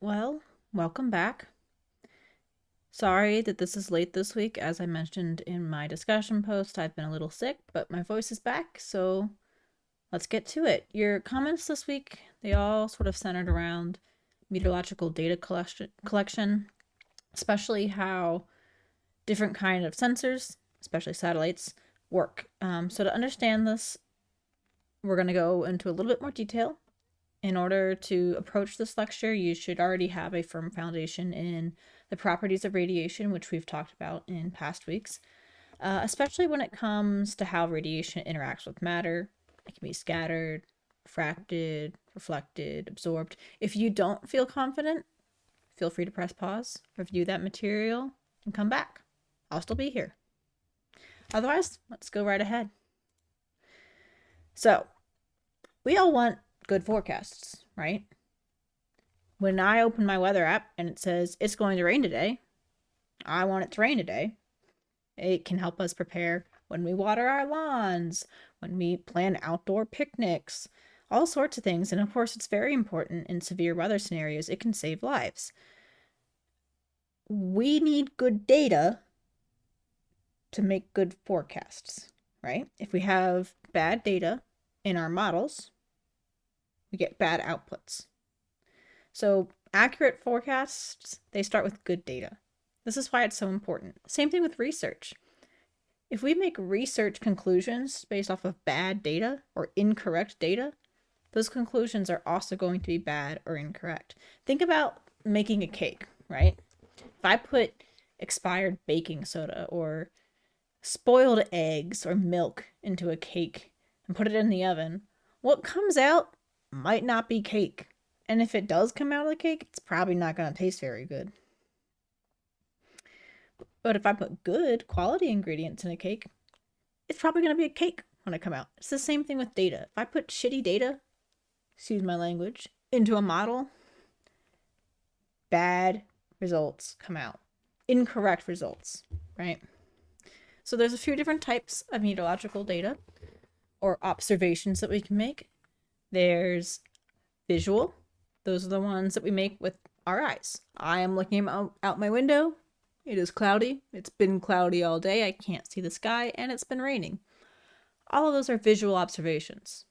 Well, welcome back. Sorry that this is late this week. As I mentioned in my discussion post, I've been a little sick, but my voice is back, so let's get to it. Your comments this week, they all sort of centered around meteorological data collection, especially how different kind of sensors, especially satellites, work. So to understand this, we're going to go into a little bit more detail. In order to approach this lecture, you should already have a firm foundation in the properties of radiation, which we've talked about in past weeks, especially when it comes to how radiation interacts with matter. It can be scattered, refracted, reflected, absorbed. If you don't feel confident, feel free to press pause, review that material, and come back. I'll still be here. Otherwise, let's go right ahead. So, we all want good forecasts, right? When I open my weather app and it says it's going to rain today, I want it to rain today. It can help us prepare when we water our lawns, when we plan outdoor picnics, all sorts of things. And of course, it's very important in severe weather scenarios. It can save lives. We need good data to make good forecasts, right? If we have bad data in our models, we get bad outputs. So accurate forecasts, they start with good data. This is why it's so important. Same thing with research. If we make research conclusions based off of bad data or incorrect data, those conclusions are also going to be bad or incorrect. Think about making a cake, right? If I put expired baking soda or spoiled eggs or milk into a cake and put it in the oven, what comes out might not be cake. And if it does come out of the cake, it's probably not going to taste very good. But if I put good quality ingredients in a cake, it's probably going to be a cake when it come out. It's the same thing with data. If I put shitty data, excuse my language, into a model, bad results come out. Incorrect results, right? So there's a few different types of meteorological data or observations that we can make. There's visual. Those are the ones that we make with our eyes. I am looking out my window. It is cloudy. It's been cloudy all day. I can't see the sky, and it's been raining. All of those are visual observations.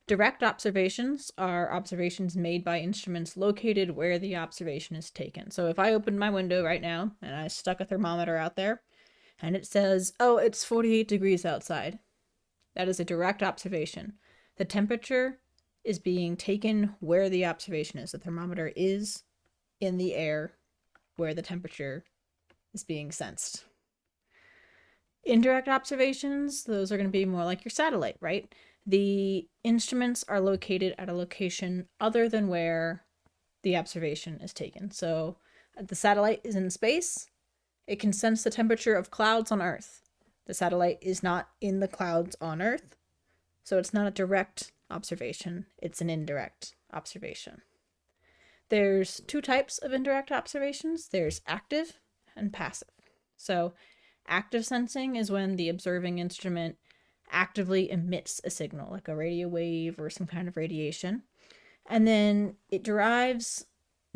Direct observations are observations made by instruments located where the observation is taken. So if I opened my window right now and I stuck a thermometer out there and it says, oh, it's 48 degrees outside, that is a direct observation. The temperature is being taken where the observation is. The thermometer is in the air where the temperature is being sensed. Indirect observations, those are going to be more like your satellite, right? The instruments are located at a location other than where the observation is taken. So the satellite is in space. It can sense the temperature of clouds on Earth. The satellite is not in the clouds on Earth, so it's not a direct observation. It's an indirect observation. There's two types of indirect observations. There's active and passive. So active sensing is when the observing instrument actively emits a signal, like a radio wave or some kind of radiation. And then it derives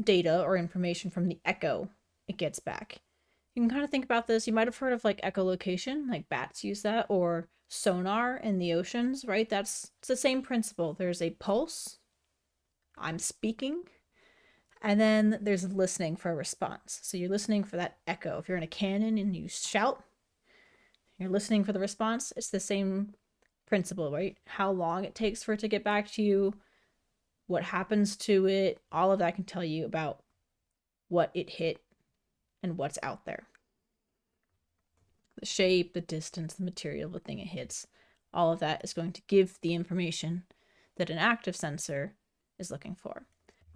data or information from the echo it gets back. You can kind of think about this. You might have heard of like echolocation, like bats use that, or sonar in the oceans, right? It's the same principle. There's a pulse, I'm speaking, and then there's listening for a response. So you're listening for that echo. If you're in a cannon and you shout, you're listening for the response. It's the same principle, right? How long it takes for it to get back to you, what happens to it, all of that can tell you about what it hit and what's out there. The shape, the distance, the material, the thing it hits, all of that is going to give the information that an active sensor is looking for.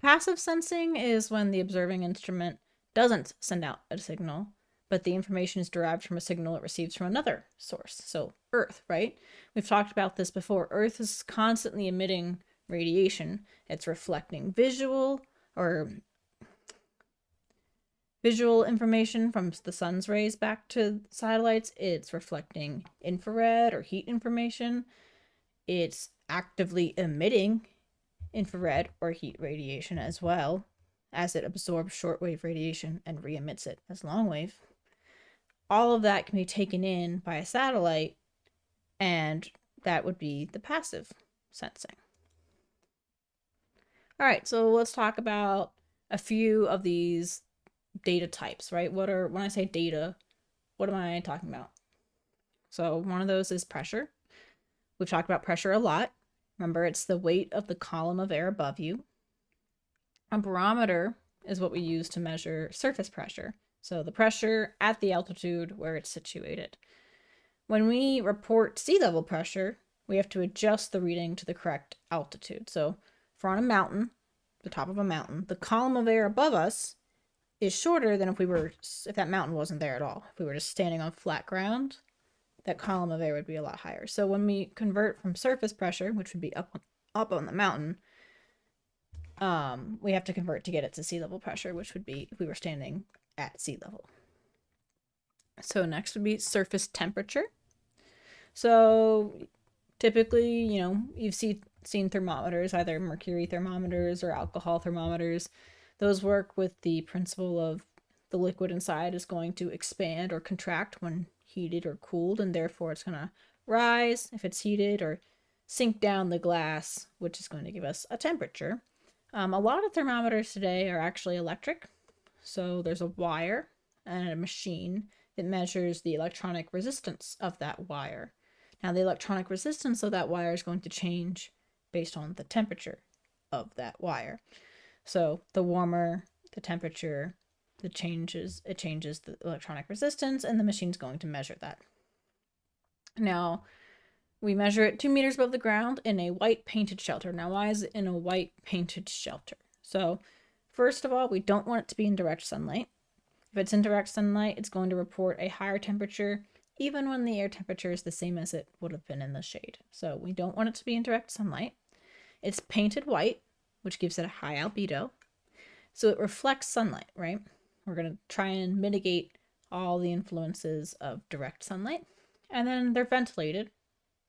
Passive sensing is when the observing instrument doesn't send out a signal, but the information is derived from a signal it receives from another source. So Earth, right? We've talked about this before. Earth is constantly emitting radiation. It's reflecting visual information from the sun's rays back to satellites. It's reflecting infrared or heat information. It's actively emitting infrared or heat radiation as well. as it absorbs shortwave radiation and re-emits it as longwave. All of that can be taken in by a satellite, and that would be the passive sensing. All right, so let's talk about a few of these data types, right? When I say data, what am I talking about? So one of those is pressure. We've talked about pressure a lot. Remember, it's the weight of the column of air above you. A barometer is what we use to measure surface pressure. So the pressure at the altitude where it's situated. When we report sea level pressure, we have to adjust the reading to the correct altitude. So if we're on a mountain, the top of a mountain, the column of air above us is shorter than if that mountain wasn't there at all. If we were just standing on flat ground, that column of air would be a lot higher. So when we convert from surface pressure, which would be up on the mountain, we have to convert to get it to sea level pressure, which would be if we were standing at sea level. So next would be surface temperature. So typically, you've seen thermometers, either mercury thermometers or alcohol thermometers. Those work with the principle of the liquid inside is going to expand or contract when heated or cooled, and therefore it's going to rise if it's heated, or sink down the glass, which is going to give us a temperature. A lot of thermometers today are actually electric. So there's a wire and a machine that measures the electronic resistance of that wire. Now, the electronic resistance of that wire is going to change based on the temperature of that wire. So the warmer the temperature, it changes the electronic resistance, and the machine's going to measure that. Now, we measure it 2 meters above the ground in a white painted shelter. Now, why is it in a white painted shelter? So, first of all, we don't want it to be in direct sunlight. If it's in direct sunlight, it's going to report a higher temperature, even when the air temperature is the same as it would have been in the shade. So we don't want it to be in direct sunlight. It's painted white, which gives it a high albedo. So it reflects sunlight, right? We're going to try and mitigate all the influences of direct sunlight. And then they're ventilated,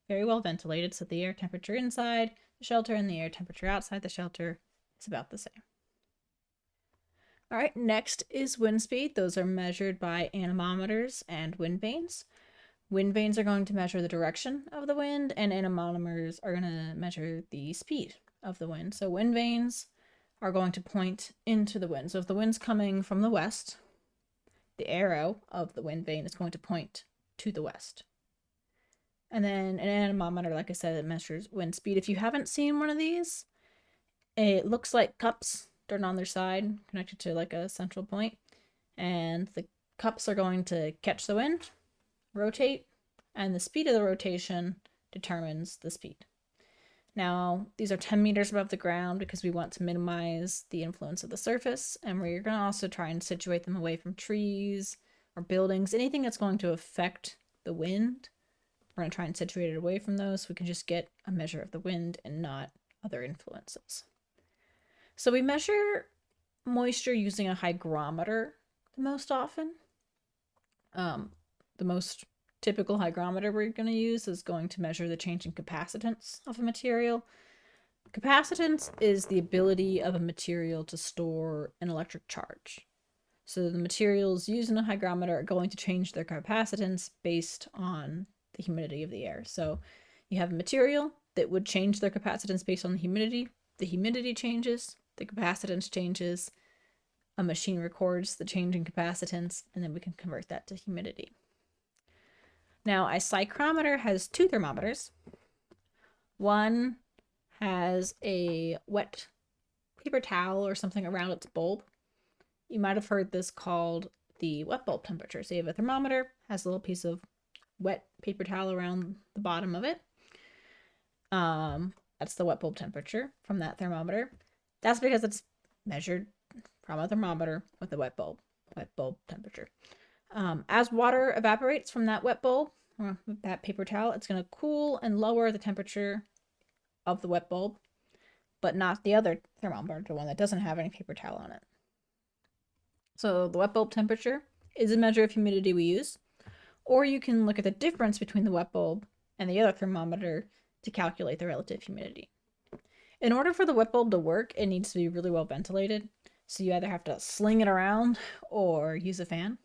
very well ventilated, so the air temperature inside the shelter and the air temperature outside the shelter is about the same. All right, next is wind speed. Those are measured by anemometers and wind vanes. Wind vanes are going to measure the direction of the wind, and anemometers are going to measure the speed of the wind. So wind vanes are going to point into the wind. So if the wind's coming from the west, the arrow of the wind vane is going to point to the west. And then an anemometer, like I said, it measures wind speed. If you haven't seen one of these, it looks like cups turned on their side, connected to like a central point. And the cups are going to catch the wind, rotate, and the speed of the rotation determines the speed. Now, these are 10 meters above the ground because we want to minimize the influence of the surface, and we're going to also try and situate them away from trees or buildings, anything that's going to affect the wind. We're going to try and situate it away from those so we can just get a measure of the wind and not other influences. So we measure moisture using a hygrometer the most often. The most typical hygrometer we're going to use is going to measure the change in capacitance of a material. Capacitance is the ability of a material to store an electric charge. So the materials used in a hygrometer are going to change their capacitance based on the humidity of the air. So you have a material that would change their capacitance based on the humidity. The humidity changes, the capacitance changes, a machine records the change in capacitance, and then we can convert that to humidity. Now, a psychrometer has two thermometers. One has a wet paper towel or something around its bulb. You might have heard this called the wet bulb temperature. So you have a thermometer, has a little piece of wet paper towel around the bottom of it. That's the wet bulb temperature from that thermometer. That's because it's measured from a thermometer with a wet bulb temperature. As water evaporates from that wet bulb, or that paper towel, it's going to cool and lower the temperature of the wet bulb, but not the other thermometer, the one that doesn't have any paper towel on it. So the wet bulb temperature is a measure of humidity we use, or you can look at the difference between the wet bulb and the other thermometer to calculate the relative humidity. In order for the wet bulb to work, it needs to be really well ventilated. So you either have to sling it around or use a fan.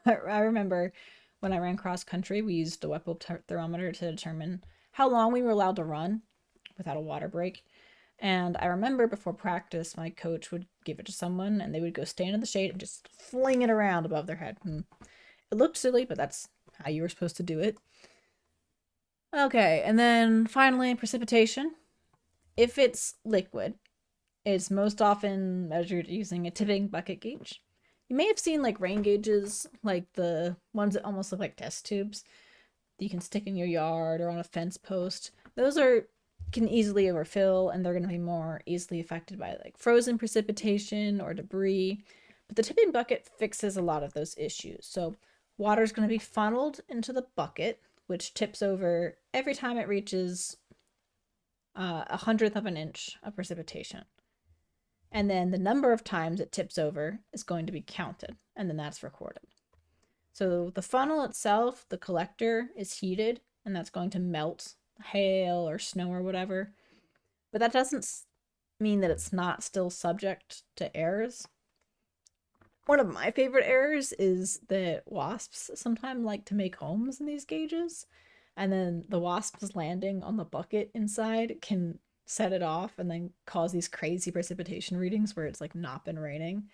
I remember when I ran cross country, we used a wet bulb thermometer to determine how long we were allowed to run without a water break. And I remember before practice, my coach would give it to someone and they would go stand in the shade and just fling it around above their head. And it looked silly, but that's how you were supposed to do it. Okay, and then finally, precipitation. If it's liquid, it's most often measured using a tipping bucket gauge. You may have seen like rain gauges, like the ones that almost look like test tubes that you can stick in your yard or on a fence post. Those are can easily overfill and they're going to be more easily affected by like frozen precipitation or debris. But the tipping bucket fixes a lot of those issues. So water is going to be funneled into the bucket, which tips over every time it reaches a hundredth of an inch of precipitation. And then the number of times it tips over is going to be counted, and then that's recorded. So the funnel itself, the collector, is heated, and that's going to melt hail or snow or whatever. But that doesn't mean that it's not still subject to errors. One of my favorite errors is that wasps sometimes like to make homes in these gauges, and then the wasps landing on the bucket inside can set it off and then cause these crazy precipitation readings where it's like not been raining.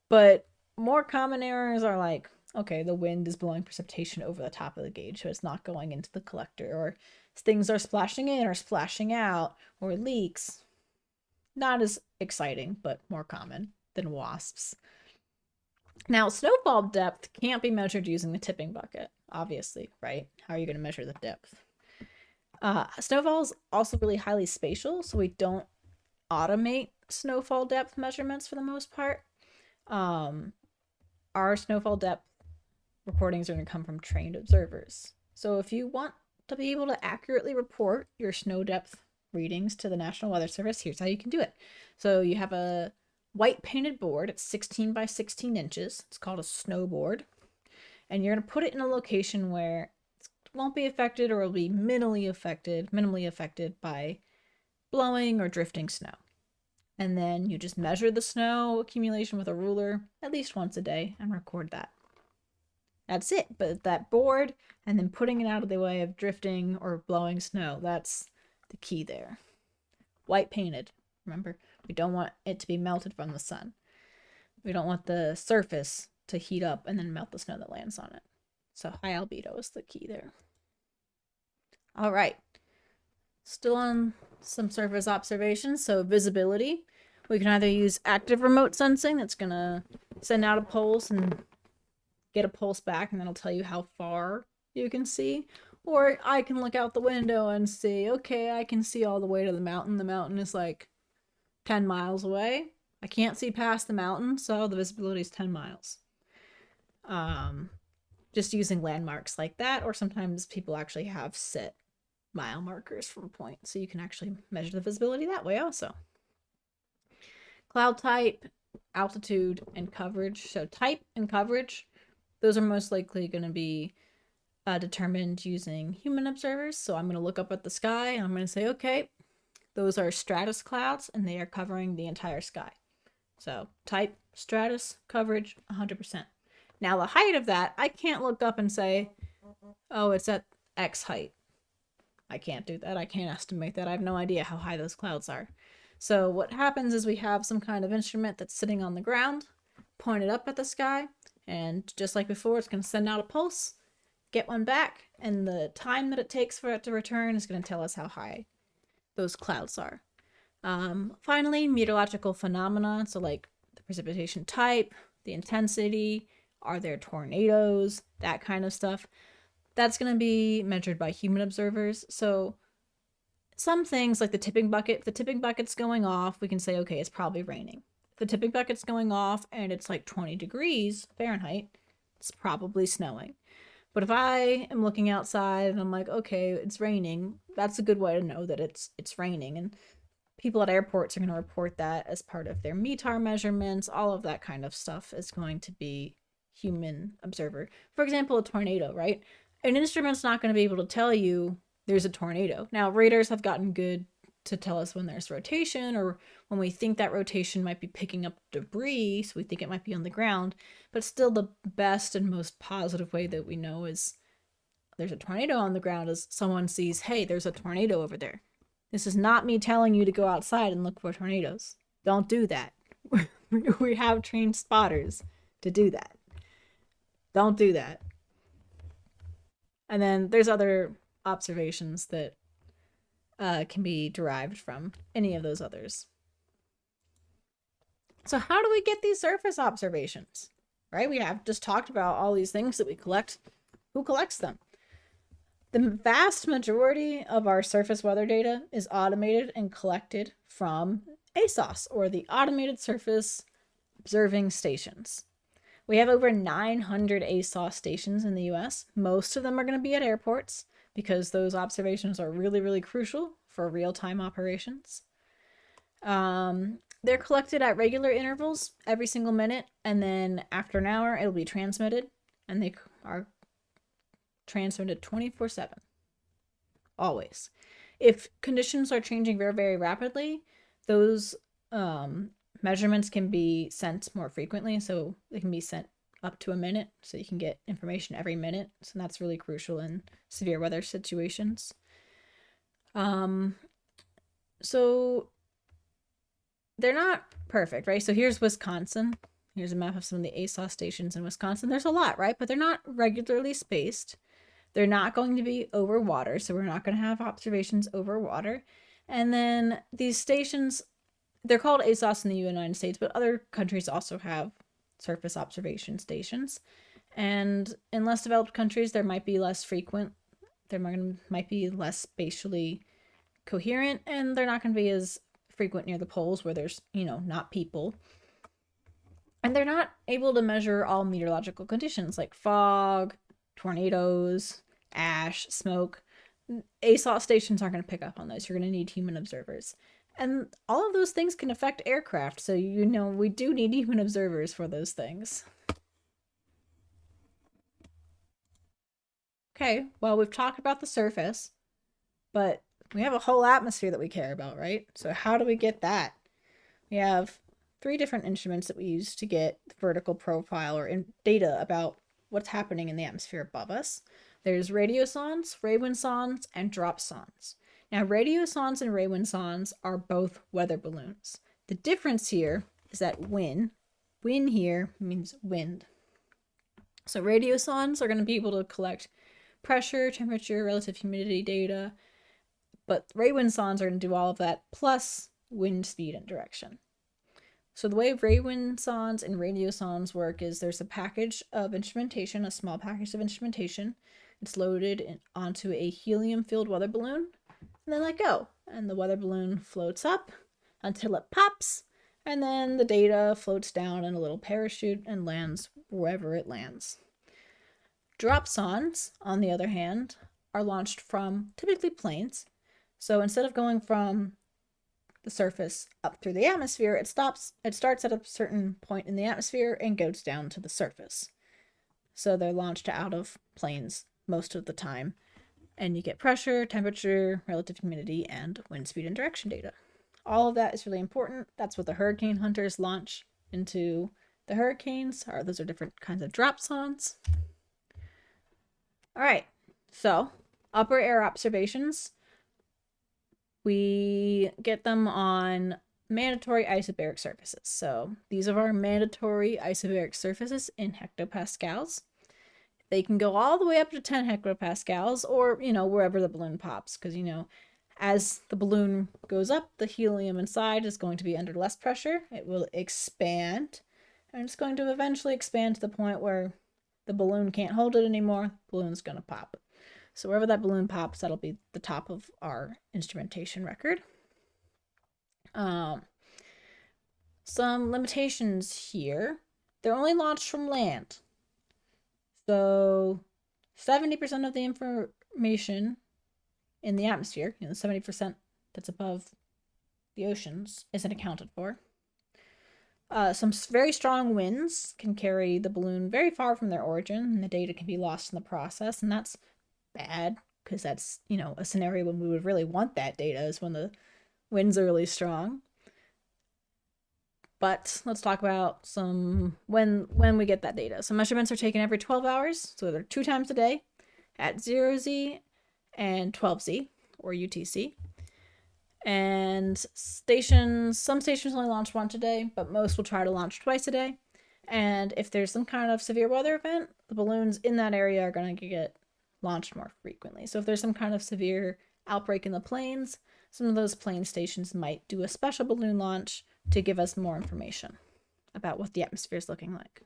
But more common errors are like, okay, the wind is blowing precipitation over the top of the gauge, so it's not going into the collector, or things are splashing in or splashing out, or leaks. Not as exciting, but more common than wasps. Now, snowfall depth can't be measured using the tipping bucket, obviously, right? How are you going to measure the depth? Snowfall is also really highly spatial, so we don't automate snowfall depth measurements for the most part. Our snowfall depth recordings are going to come from trained observers. So if you want to be able to accurately report your snow depth readings to the National Weather Service, here's how you can do it. So you have a white painted board. It's 16 by 16 inches. It's called a snowboard. And you're going to put it in a location where it won't be affected or will be minimally affected by blowing or drifting snow. And then you just measure the snow accumulation with a ruler at least once a day and record that. That's it. But that board and then putting it out of the way of drifting or blowing snow, that's the key there. White painted. Remember, we don't want it to be melted from the sun. We don't want the surface to heat up and then melt the snow that lands on it. So high albedo is the key there. All right. Still on some surface observations. So visibility. We can either use active remote sensing, that's going to send out a pulse and get a pulse back, and that'll tell you how far you can see. Or I can look out the window and see, okay, I can see all the way to the mountain. The mountain is like 10 miles away. I can't see past the mountain, so the visibility is 10 miles. Just using landmarks like that, or sometimes people actually have set mile markers from a point, so you can actually measure the visibility that way also. Cloud type, altitude, and coverage. So type and coverage, those are most likely going to be determined using human observers. So I'm going to look up at the sky and I'm going to say, okay, those are stratus clouds and they are covering the entire sky. So type, stratus, coverage, 100%. Now the height of that, I can't look up and say, oh, it's at X height. I can't do that. I can't estimate that. I have no idea how high those clouds are. So what happens is we have some kind of instrument that's sitting on the ground, pointed up at the sky, and just like before, it's going to send out a pulse, get one back, and the time that it takes for it to return is going to tell us how high those clouds are. Finally, meteorological phenomena, so like the precipitation type, the intensity, are there tornadoes, that kind of stuff. That's going to be measured by human observers. So some things like the tipping bucket, if the tipping bucket's going off, we can say, okay, it's probably raining. If the tipping bucket's going off and it's like 20 degrees Fahrenheit, it's probably snowing. But if I am looking outside and I'm like, okay, it's raining, that's a good way to know that it's raining. And people at airports are going to report that as part of their METAR measurements. All of that kind of stuff is going to be human observer. For example, a tornado, right? An instrument's not going to be able to tell you there's a tornado. Now, radars have gotten good to tell us when there's rotation, or when we think that rotation might be picking up debris, so we think it might be on the ground. But still, the best and most positive way that we know is there's a tornado on the ground is someone sees, hey, there's a tornado over there. This is not me telling you to go outside and look for tornadoes. Don't do that. We have trained spotters to do that. Don't do that. And then there's other observations that can be derived from any of those others. So how do we get these surface observations? Right? We have just talked about all these things that we collect. Who collects them? The vast majority of our surface weather data is automated and collected from ASOS, or the Automated Surface Observing Stations. We have over 900 ASOS stations in the US. Most of them are going to be at airports because those observations are really, really crucial for real-time operations. They're collected at regular intervals every single minute, and then after an hour, it'll be transmitted, and they are transmitted 24/7. Always. If conditions are changing very, very rapidly, those measurements can be sent more frequently, so they can be sent up to a minute, so you can get information every minute. So that's really crucial in severe weather situations. So they're not perfect, right? So here's Wisconsin. Here's a map of some of the ASOS stations in Wisconsin. There's a lot, right? But they're not regularly spaced. They're not going to be over water, so we're not going to have observations over water. And then these stations, they're called ASOS in the United States, but other countries also have surface observation stations. And in less developed countries, there might be less frequent. There might be less spatially coherent, and they're not going to be as frequent near the poles where there's, not people. And they're not able to measure all meteorological conditions like fog, tornadoes, ash, smoke. ASOS stations aren't going to pick up on those. You're going to need human observers. And all of those things can affect aircraft, so we do need human observers for those things. Okay, well, we've talked about the surface, but we have a whole atmosphere that we care about, right? So how do we get that? We have 3 different instruments that we use to get vertical profile or data about what's happening in the atmosphere above us. There's radiosondes, radiosondes, and dropsondes. Now, radiosondes and radiosondes are both weather balloons. The difference here is that wind here means wind. So radiosondes are going to be able to collect pressure, temperature, relative humidity data, but radiosondes are going to do all of that plus wind speed and direction. So the way radiosondes and radiosondes work is there's a package of instrumentation, a small package of instrumentation. It's loaded onto a helium-filled weather balloon, and then let go. And the weather balloon floats up until it pops, and then the data floats down in a little parachute and lands wherever it lands. Dropsondes, on the other hand, are launched from typically planes. So instead of going from the surface up through the atmosphere, it starts at a certain point in the atmosphere and goes down to the surface. So they're launched out of planes most of the time, and you get pressure, temperature, relative humidity, and wind speed and direction data. All of that is really important. That's what the hurricane hunters launch into the hurricanes. Those are different kinds of dropsondes. All right, so upper air observations. We get them on mandatory isobaric surfaces. So these are our mandatory isobaric surfaces in hectopascals. They can go all the way up to 10 hectopascals, or, wherever the balloon pops, because, as the balloon goes up, the helium inside is going to be under less pressure. It will expand, and it's going to eventually expand to the point where the balloon can't hold it anymore. The balloon's going to pop. So wherever that balloon pops, that'll be the top of our instrumentation record. Some limitations here. They're only launched from land. So 70% of the information in the atmosphere, 70% that's above the oceans, isn't accounted for. Some very strong winds can carry the balloon very far from their origin, and the data can be lost in the process, and that's bad, because that's, a scenario when we would really want that data is when the Winds are really strong. But let's talk about some when we get that data. So measurements are taken every 12 hours. So they're 2 times a day at 0Z and 12Z or UTC. And some stations only launch once a day, but most will try to launch twice a day. And if there's some kind of severe weather event, the balloons in that area are going to get launched more frequently. So if there's some kind of severe outbreak in the plains, some of those plain stations might do a special balloon launch to give us more information about what the atmosphere is looking like.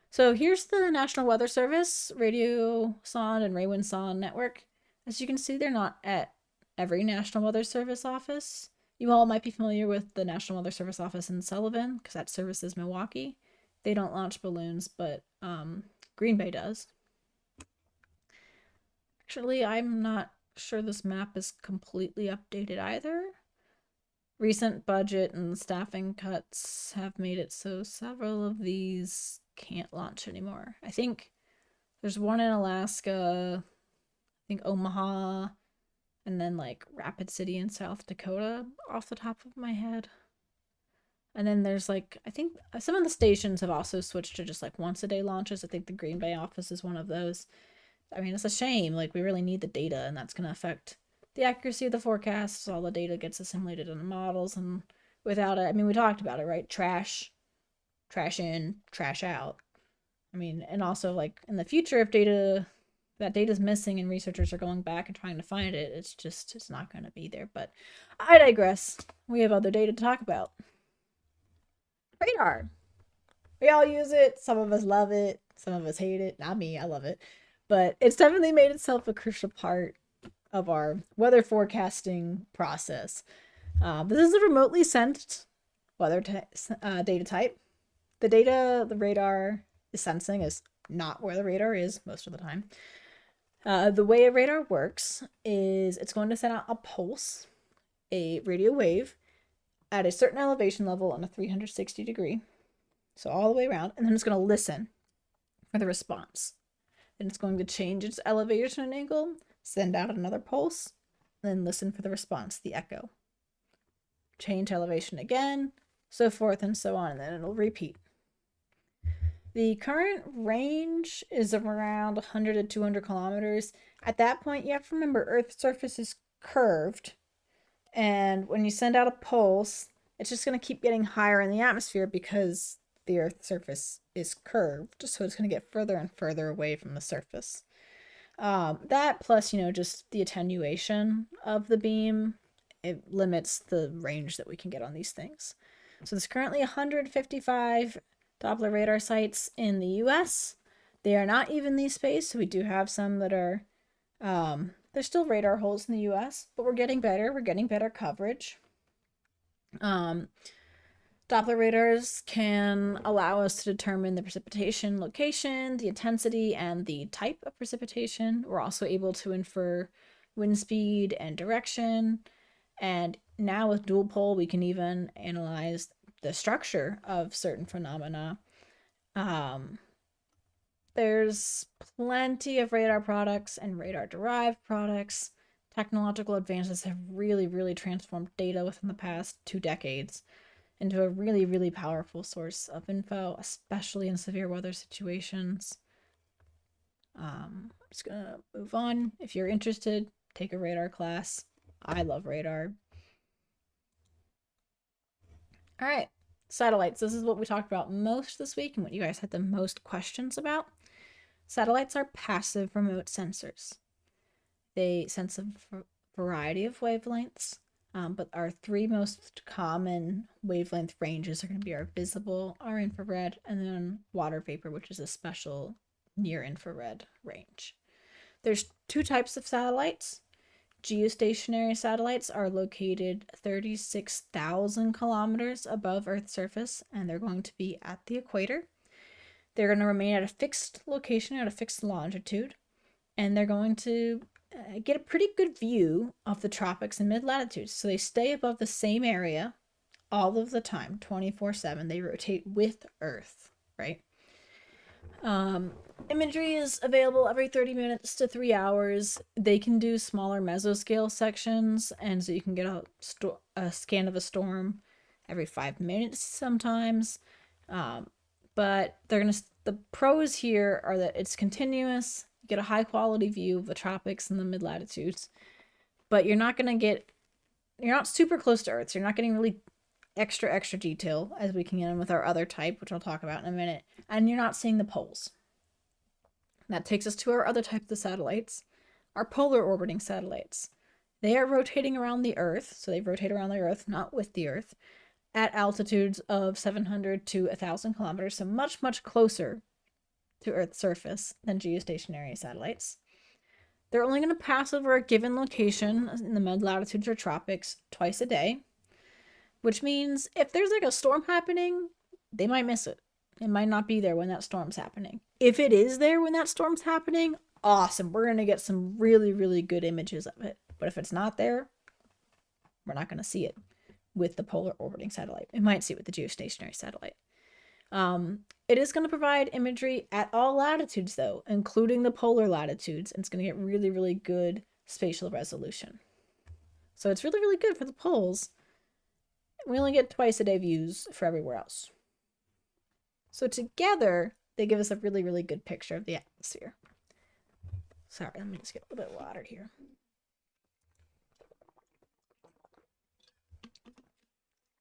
So here's the National Weather Service radio sonde and Raywin sonde network. As you can see, they're not at every National Weather Service office. You all might be familiar with the National Weather Service office in Sullivan because that services Milwaukee. They don't launch balloons, but Green Bay does. Actually, I'm not sure this map is completely updated either. Recent budget and staffing cuts have made it so several of these can't launch anymore. I think there's one in Alaska, I think Omaha, and then like Rapid City in South Dakota off the top of my head. And then there's like, I think some of the stations have also switched to just like once a day launches. I think the Green Bay office is one of those. I mean, it's a shame. Like, we really need the data, and that's going to affect the accuracy of the forecasts. All the data gets assimilated in the models, and without it, I mean, we talked about it, right? Trash in, trash out. I mean, and also like in the future, if that data is missing and researchers are going back and trying to find it, it's not going to be there. But I digress. We have other data to talk about. Radar. We all use it. Some of us love it. Some of us hate it. Not me. I love it. But it's definitely made itself a crucial part of our weather forecasting process. This is a remotely sent weather data type. The data the radar is sensing is not where the radar is most of the time. The way a radar works is it's going to send out a pulse, a radio wave, at a certain elevation level on a 360 degree, so all the way around, and then it's going to listen for the response. Then it's going to change its elevation angle, send out another pulse, then listen for the response, the echo. Change elevation again, so forth and so on, and then it'll repeat. The current range is around 100 to 200 kilometers. At that point, you have to remember Earth's surface is curved, and when you send out a pulse, it's just going to keep getting higher in the atmosphere because the Earth's surface is curved, so it's going to get further and further away from the surface. That plus, just the attenuation of the beam, it limits the range that we can get on these things. So there's currently 155 Doppler radar sites in the US. They are not evenly spaced, so we do have some that are, there's still radar holes in the US, but we're getting better. We're getting better coverage. Doppler radars can allow us to determine the precipitation location, the intensity, and the type of precipitation. We're also able to infer wind speed and direction. And now with dual pol, we can even analyze the structure of certain phenomena. There's plenty of radar products and radar-derived products. Technological advances have really, really transformed data within the past 2 decades into a really, really powerful source of info, especially in severe weather situations. I'm just gonna move on. If you're interested, take a radar class. I love radar. All right, satellites. This is what we talked about most this week and what you guys had the most questions about. Satellites are passive remote sensors. They sense a variety of wavelengths, but our 3 most common wavelength ranges are going to be our visible, our infrared, and then water vapor, which is a special near infrared range. There's 2 types of satellites. Geostationary satellites are located 36,000 kilometers above Earth's surface, and they're going to be at the equator. They're going to remain at a fixed location, at a fixed longitude, and they're going to get a pretty good view of the tropics and mid-latitudes. So they stay above the same area all of the time, 24/7. They rotate with Earth, right? Imagery is available every 30 minutes to 3 hours. They can do smaller mesoscale sections, and so you can get a scan of a storm every 5 minutes sometimes. But the pros here are that it's continuous. You get a high quality view of the tropics and the mid latitudes, but you're not super close to Earth. So you're not getting really extra detail as we can get in with our other type, which I'll talk about in a minute. And you're not seeing the poles. That takes us to our other type of satellites, our polar orbiting satellites. They are rotating around the Earth, so they rotate around the Earth, not with the Earth, at altitudes of 700 to 1,000 kilometers, so much closer to Earth's surface than geostationary satellites. They're only going to pass over a given location in the mid-latitudes or tropics twice a day, which means if there's like a storm happening, they might miss it. It might not be there when that storm's happening. If it is there when that storm's happening, awesome. We're going to get some really good images of it. But if it's not there, we're not going to see it with the polar orbiting satellite. We might see it with the geostationary satellite. It is going to provide imagery at all latitudes, though, including the polar latitudes, and it's going to get really good spatial resolution. So it's really good for the poles. We only get twice a day views for everywhere else. So together, they give us a really good picture of the atmosphere. Sorry, let me just get a little bit of water here.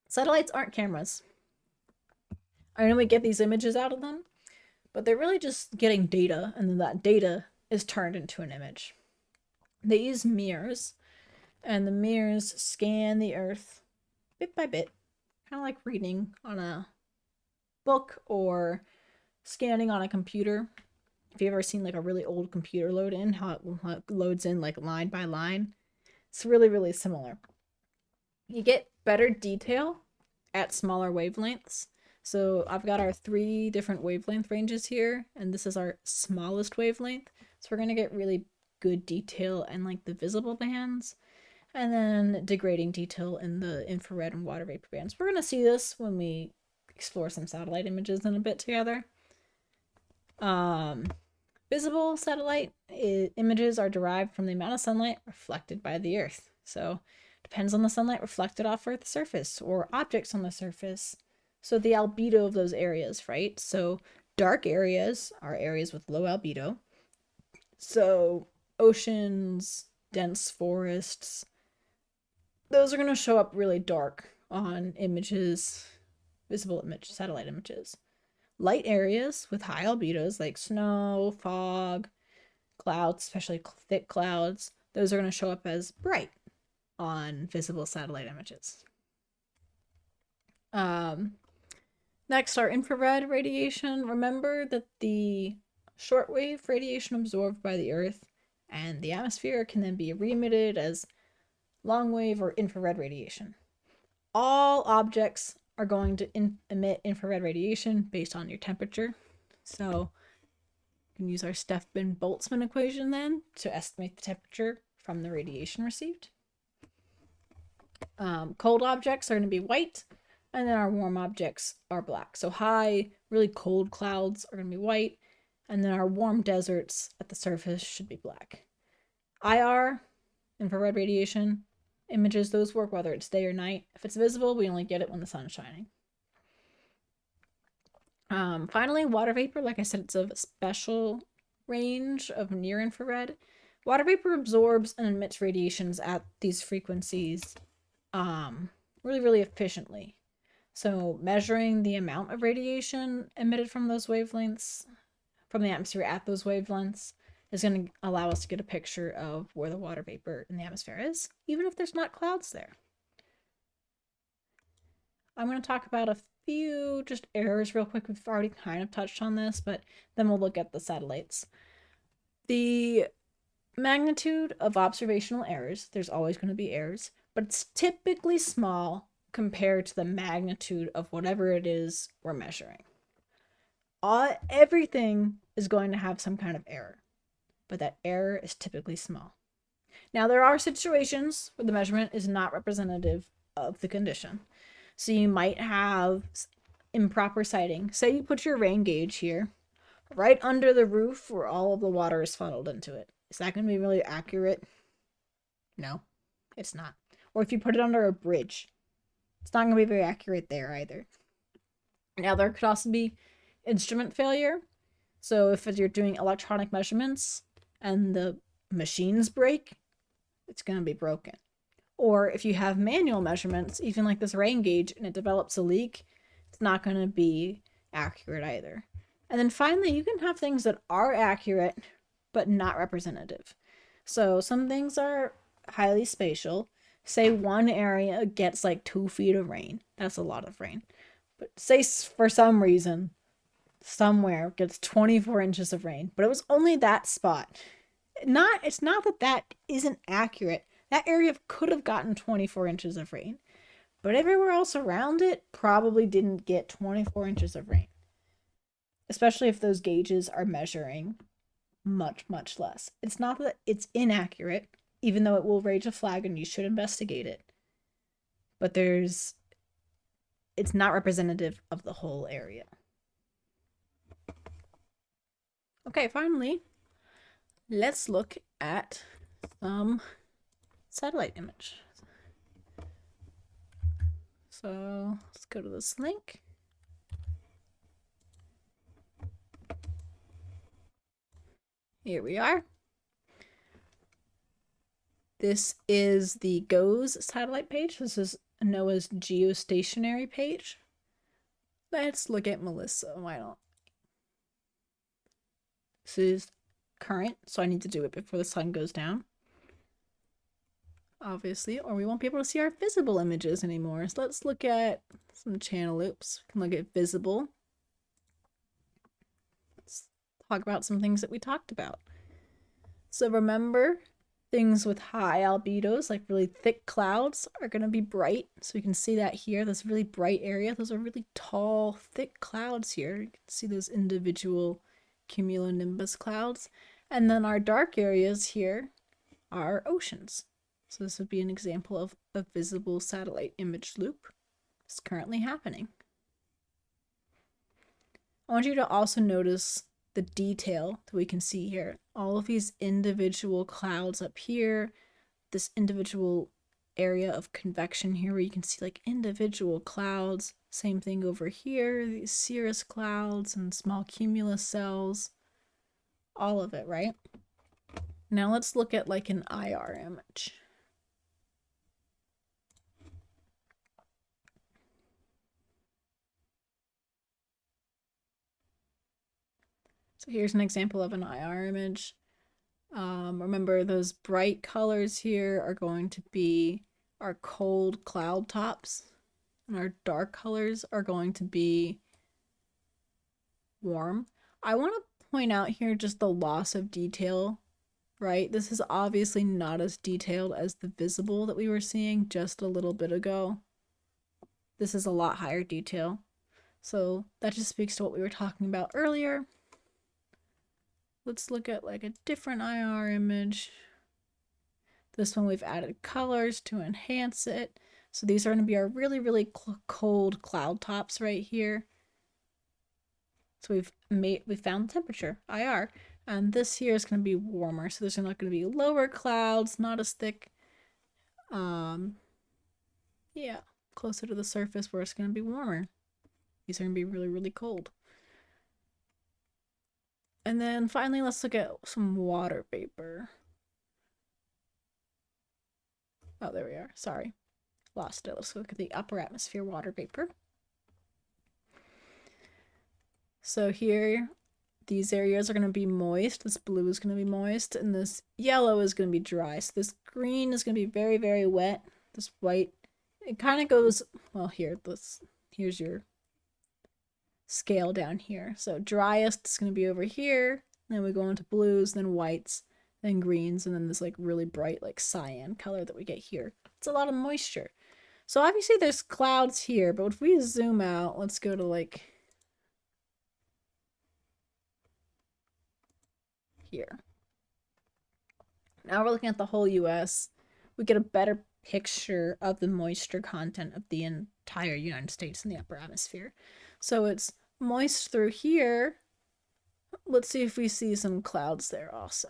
Satellites aren't cameras. I know we get these images out of them, but they're really just getting data, and then that data is turned into an image. They use mirrors, and the mirrors scan the Earth bit by bit, kind of like reading on a book or scanning on a computer. If you've ever seen like a really old computer load in, how it loads in like line by line, it's really similar. You get better detail at smaller wavelengths. So I've got our 3 different wavelength ranges here, and this is our smallest wavelength. So we're going to get really good detail in like the visible bands, and then degrading detail in the infrared and water vapor bands. We're going to see this when we explore some satellite images in a bit together. Visible satellite images are derived from the amount of sunlight reflected by the Earth. So it depends on the sunlight reflected off Earth's surface or objects on the surface. So the albedo of those areas, right? So dark areas are areas with low albedo. So oceans, dense forests, those are going to show up really dark on images, visible image, satellite images. Light areas with high albedos like snow, fog, clouds, especially thick clouds, those are going to show up as bright on visible satellite images. Next, our infrared radiation. Remember that the shortwave radiation absorbed by the Earth and the atmosphere can then be re-emitted as long-wave or infrared radiation. All objects are going to emit infrared radiation based on your temperature. So you can use our Stefan-Boltzmann equation then to estimate the temperature from the radiation received. Cold objects are going to be white, and then our warm objects are black. So high, really cold clouds are going to be white, and then our warm deserts at the surface should be black. IR, infrared radiation, images, those work whether it's day or night. If it's visible, we only get it when the sun's shining. Finally, water vapor. Like I said, it's a special range of near infrared. Water vapor absorbs and emits radiations at these frequencies really efficiently. So measuring the amount of radiation emitted from those wavelengths, from the atmosphere at those wavelengths, is going to allow us to get a picture of where the water vapor in the atmosphere is, even if there's not clouds there. I'm going to talk about a few just errors real quick. We've already kind of touched on this, but then we'll look at the satellites. The magnitude of observational errors, there's always going to be errors, but it's typically small compared to the magnitude of whatever it is we're measuring. Everything is going to have some kind of error, but that error is typically small. Now, there are situations where the measurement is not representative of the condition. So you might have improper sighting. Say you put your rain gauge here, right under the roof where all of the water is funneled into it. Is that going to be really accurate? No, it's not. Or if you put it under a bridge, it's not going to be very accurate there either. Now, there could also be instrument failure. So if you're doing electronic measurements and the machines break, it's going to be broken. Or if you have manual measurements, even like this rain gauge, and it develops a leak, it's not going to be accurate either. And then finally, you can have things that are accurate but not representative. So some things are highly spatial. Say one area gets like 2 feet of rain. That's a lot of rain. But say for some reason, somewhere gets 24 inches of rain, but it was only that spot. It's not that that isn't accurate. That area could have gotten 24 inches of rain, but everywhere else around it probably didn't get 24 inches of rain. Especially if those gauges are measuring much, much less. It's not that it's inaccurate, even though it will raise a flag and you should investigate it. But it's not representative of the whole area. Okay, finally, let's look at some satellite image. So let's go to this link. Here we are. This is the GOES satellite page. This is NOAA's geostationary page. Let's look at Melissa. Why not? This is current, so I need to do it before the sun goes down. Obviously, or we won't be able to see our visible images anymore. So let's look at some channel loops. We can look at visible. Let's talk about some things that we talked about. So remember, things with high albedos, like really thick clouds, are going to be bright. So we can see that here, this really bright area. Those are really tall, thick clouds here. You can see those individual cumulonimbus clouds. And then our dark areas here are oceans. So this would be an example of a visible satellite image loop. It's currently happening. I want you to also notice the detail that we can see here. All of these individual clouds up here, this individual area of convection here where you can see like individual clouds. Same thing over here, these cirrus clouds and small cumulus cells. All of it, right? Now let's look at like an IR image. So here's an example of an IR image. Remember, those bright colors here are going to be our cold cloud tops, and our dark colors are going to be warm. I want to point out here just the loss of detail, right? This is obviously not as detailed as the visible that we were seeing just a little bit ago. This is a lot higher detail. So that just speaks to what we were talking about earlier. Let's look at like a different IR image. This one we've added colors to enhance it. So these are going to be our really, really cold cloud tops right here. So we found temperature, IR. And this here is going to be warmer. So there's not going to be lower clouds, not as thick. Yeah, closer to the surface where it's going to be warmer. These are going to be really, really cold. And then finally, let's look at some water vapor. Oh, there we are. Sorry. Lost it. Let's look at the upper atmosphere water vapor. So here, these areas are going to be moist. This blue is going to be moist, and this yellow is going to be dry. So this green is going to be very, very wet. This white, it kind of goes, well, here's your scale down here. So driest is going to be over here. Then we go into blues, then whites, then greens, and then this like really bright like cyan color that we get here. It's a lot of moisture. So obviously there's clouds here, but if we zoom out, let's go to like here. Now we're looking at the whole US. We get a better picture of the moisture content of the entire United States in the upper atmosphere. So it's moist through here, let's see if we see some clouds there also.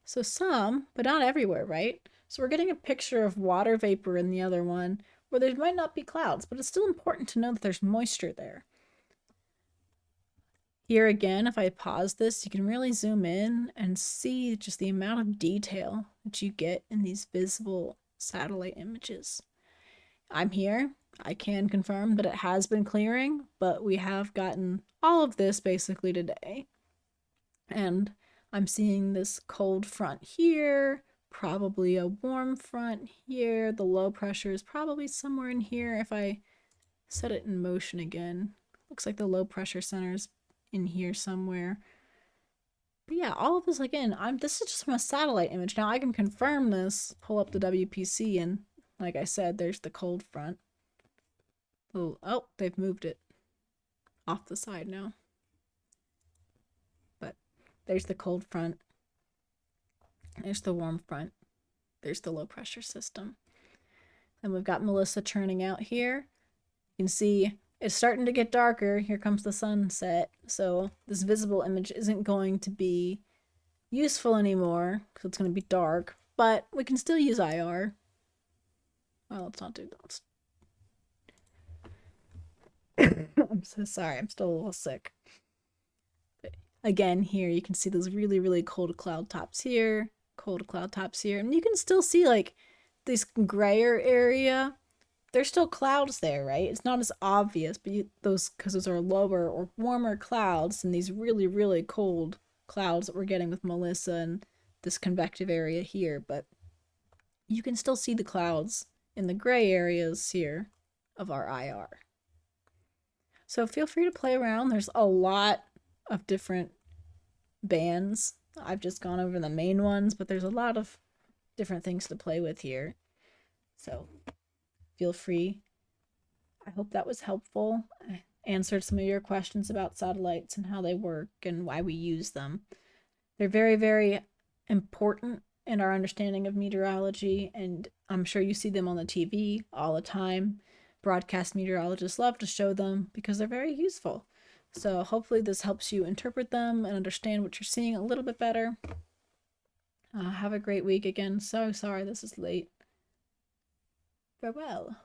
So some, but not everywhere, right? So we're getting a picture of water vapor in the other one where there might not be clouds, but it's still important to know that there's moisture there. Here again, if I pause this, you can really zoom in and see just the amount of detail that you get in these visible satellite images. I'm here. I can confirm that it has been clearing, but we have gotten all of this basically today. And I'm seeing this cold front here, probably a warm front here. The low pressure is probably somewhere in here. If I set it in motion again, looks like the low pressure center is in here somewhere. But yeah, all of this again, this is just from a satellite image. Now I can confirm this, pull up the WPC, and like I said, there's the cold front. Oh, they've moved it off the side now. But there's the cold front. There's the warm front. There's the low pressure system. And we've got Melissa churning out here. You can see it's starting to get darker. Here comes the sunset. So this visible image isn't going to be useful anymore because it's going to be dark. But we can still use IR. Well, let's not do that. I'm so sorry. I'm still a little sick. But again, here you can see those really, really cold cloud tops here. Cold cloud tops here. And you can still see like this grayer area. There's still clouds there, right? It's not as obvious, but because those are lower or warmer clouds than these really, really cold clouds that we're getting with Melissa and this convective area here. But you can still see the clouds in the gray areas here of our IR. So feel free to play around. There's a lot of different bands. I've just gone over the main ones, but there's a lot of different things to play with here. So feel free. I hope that was helpful. I answered some of your questions about satellites and how they work and why we use them. They're very, very important in our understanding of meteorology, and I'm sure you see them on the TV all the time. Broadcast meteorologists love to show them because they're very useful. So hopefully this helps you interpret them and understand what you're seeing a little bit better. Have a great week again. So sorry this is late. Farewell.